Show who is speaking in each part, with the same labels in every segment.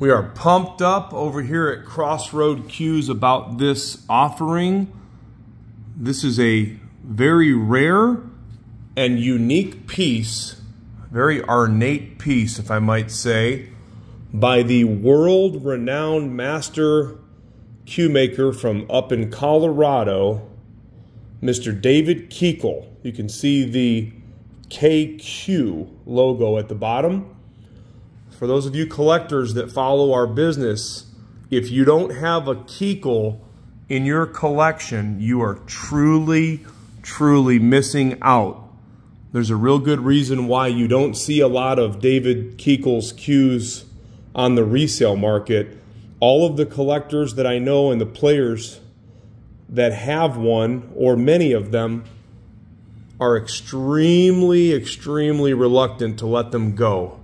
Speaker 1: We are pumped up over here at Crossroad Cues about this offering. This is a very rare and unique piece, very ornate piece, if I might say, by the world-renowned master cue maker from up in Colorado, Mr. David Kikel. You can see the KQ logo at the bottom. For those of you collectors that follow our business, if you don't have a Kikel in your collection, you are truly, truly missing out. There's a real good reason why you don't see a lot of David Kikel's cues on the resale market. All of the collectors that I know and the players that have one, or many of them, are extremely, extremely reluctant to let them go.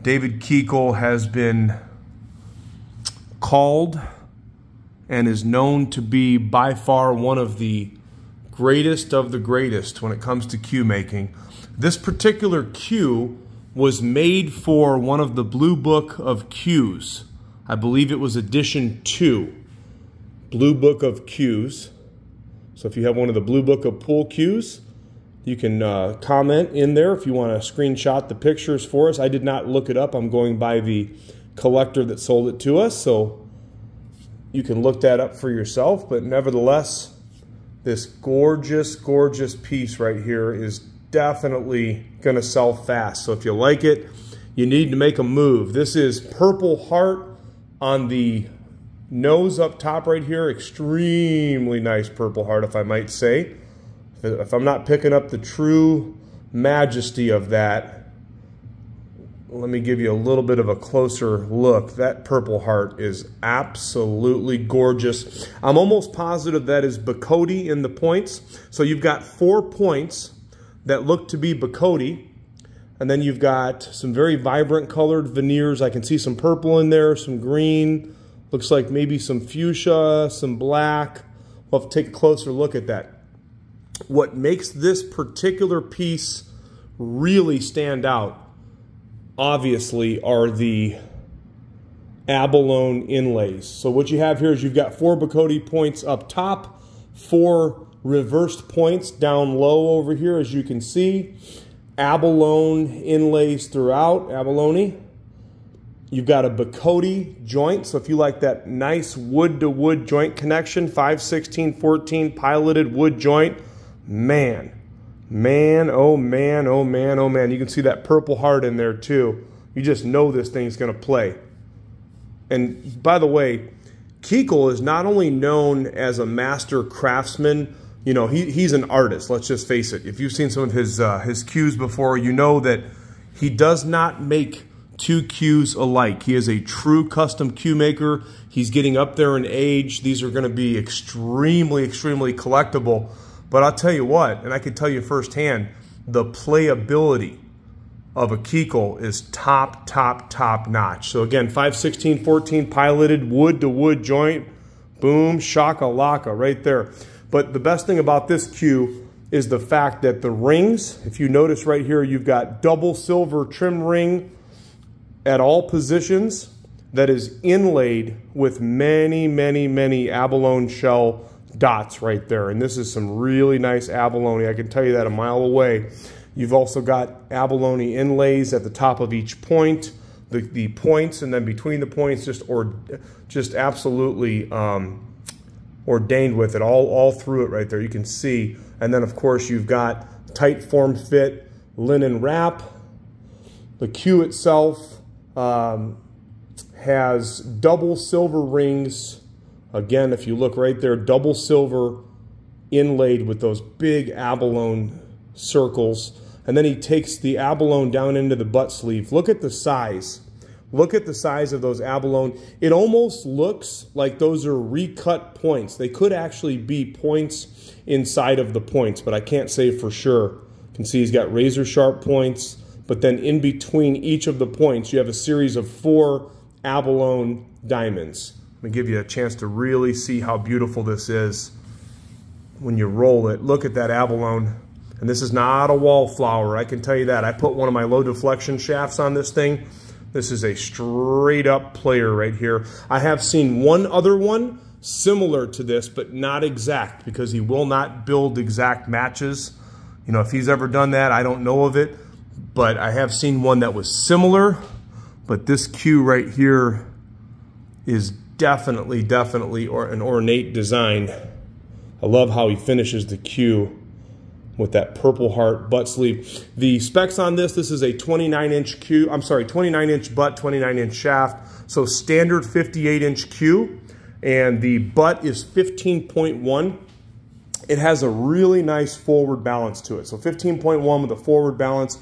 Speaker 1: David Kikel has been called and is known to be by far one of the greatest when it comes to cue making. This particular cue was made for one of the Blue Book of Cues. I believe it was edition 2, Blue Book of Cues. So if you have one of the Blue Book of Pool Cues, you can comment in there if you want to screenshot the pictures for us. I did not look it up. I'm going by the collector that sold it to us, so you can look that up for yourself. But nevertheless, this gorgeous, gorgeous piece right here is definitely going to sell fast. So if you like it, you need to make a move. This is Purple Heart on the nose up top right here. Extremely nice Purple Heart, if I might say. If I'm not picking up the true majesty of that, let me give you a little bit of a closer look. That Purple Heart is absolutely gorgeous. I'm almost positive that is Bacote in the points. So you've got 4 points that look to be Bacote, and then you've got some very vibrant colored veneers. I can see some purple in there, some green, looks like maybe some fuchsia, some black. We'll have to take a closer look at that. What makes this particular piece really stand out, obviously, are the Abalone inlays. So what you have here is you've got 4 Bacote points up top, 4 reversed points down low over here, as you can see. Abalone inlays throughout, abalone. You've got a Bacote joint, so if you like that nice wood-to-wood joint connection, 5/16/14 piloted wood joint, man, oh man, oh man, oh man. You can see that Purple Heart in there too. You just know this thing's going to play. And by the way, Kikel is not only known as a master craftsman, you know, he's an artist, let's just face it. If you've seen some of his cues before, you know that he does not make 2 cues alike. He is a true custom cue maker. He's getting up there in age. These are going to be extremely, extremely collectible. But I'll tell you what, and I can tell you firsthand, the playability of a Kikel is top notch. So again, 5/16/14 piloted wood-to-wood joint. Boom, shaka-laka right there. But the best thing about this cue is the fact that the rings, if you notice right here, you've got double silver trim ring at all positions that is inlaid with many, many, many abalone shell dots right there. And this is some really nice abalone. I can tell you that a mile away. You've also got abalone inlays at the top of each point, the points, and then between the points, just absolutely ordained with it all through it right there. You can see. And then of course you've got tight form fit linen wrap. The cue itself has double silver rings. Again, if you look right there, double silver inlaid with those big abalone circles. And then he takes the abalone down into the butt sleeve. Look at the size. Look at the size of those abalone. It almost looks like those are recut points. They could actually be points inside of the points, but I can't say for sure. You can see he's got razor sharp points, but then in between each of the points, you have a series of 4 abalone diamonds. Let me give you a chance to really see how beautiful this is when you roll it. Look at that abalone. And this is not a wallflower, I can tell you that. I put one of my low deflection shafts on this thing. This is a straight up player right here. I have seen one other one similar to this, but not exact, because he will not build exact matches. You know, if he's ever done that, I don't know of it, but I have seen one that was similar. But this cue right here is definitely an ornate design. I love how he finishes the cue with that purple heart butt sleeve. The specs on this is a 29-inch cue. I'm sorry, 29-inch butt, 29-inch shaft. So standard 58-inch cue, and the butt is 15.1. It has a really nice forward balance to it. So 15.1 with a forward balance.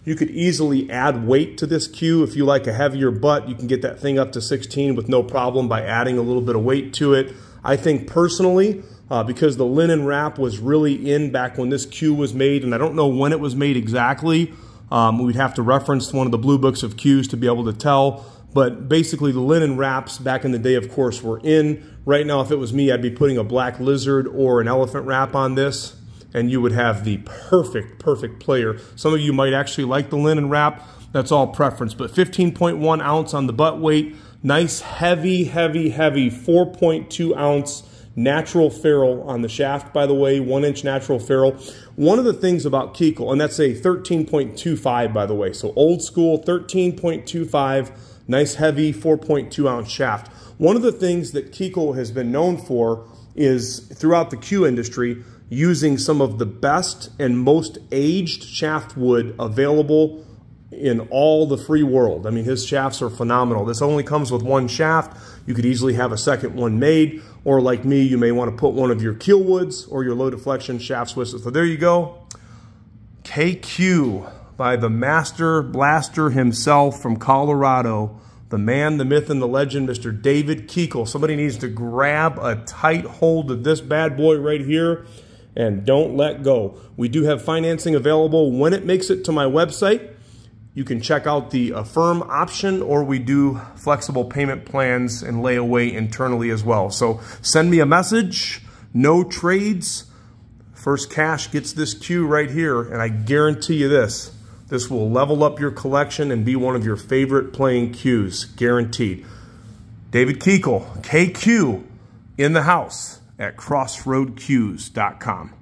Speaker 1: You could easily add weight to this cue. If you like a heavier butt, you can get that thing up to 16 with no problem by adding a little bit of weight to it. I think personally, because the linen wrap was really in back when this cue was made, and I don't know when it was made exactly. We'd have to reference one of the blue books of cues to be able to tell. But basically the linen wraps back in the day, of course, were in. Right now, if it was me, I'd be putting a black lizard or an elephant wrap on this, and you would have the perfect player. Some of you might actually like the linen wrap. That's all preference. But 15.1 ounce on the butt weight. Nice, heavy 4.2 ounce natural ferrule on the shaft, by the way, 1-inch natural ferrule. One of the things about Kikel, and that's a 13.25, by the way, so old school 13.25, nice heavy 4.2 ounce shaft. One of the things that Kikel has been known for is, throughout the cue industry, using some of the best and most aged shaft wood available in all the free world. I mean, his shafts are phenomenal. This only comes with one shaft. You could easily have a second one made, or like me, you may want to put one of your keel woods or your low deflection shaft Swisses. So there you go. KQ by the master blaster himself from Colorado, the man, the myth, and the legend, Mr. David Kikel. Somebody needs to grab a tight hold of this bad boy right here and don't let go. We do have financing available when it makes it to my website. You can check out the Affirm option, or we do flexible payment plans and layaway internally as well. So send me a message, no trades. First cash gets this cue right here, and I guarantee you this will level up your collection and be one of your favorite playing cues, guaranteed. David Kikel, KQ, in the house at crossroadcues.com.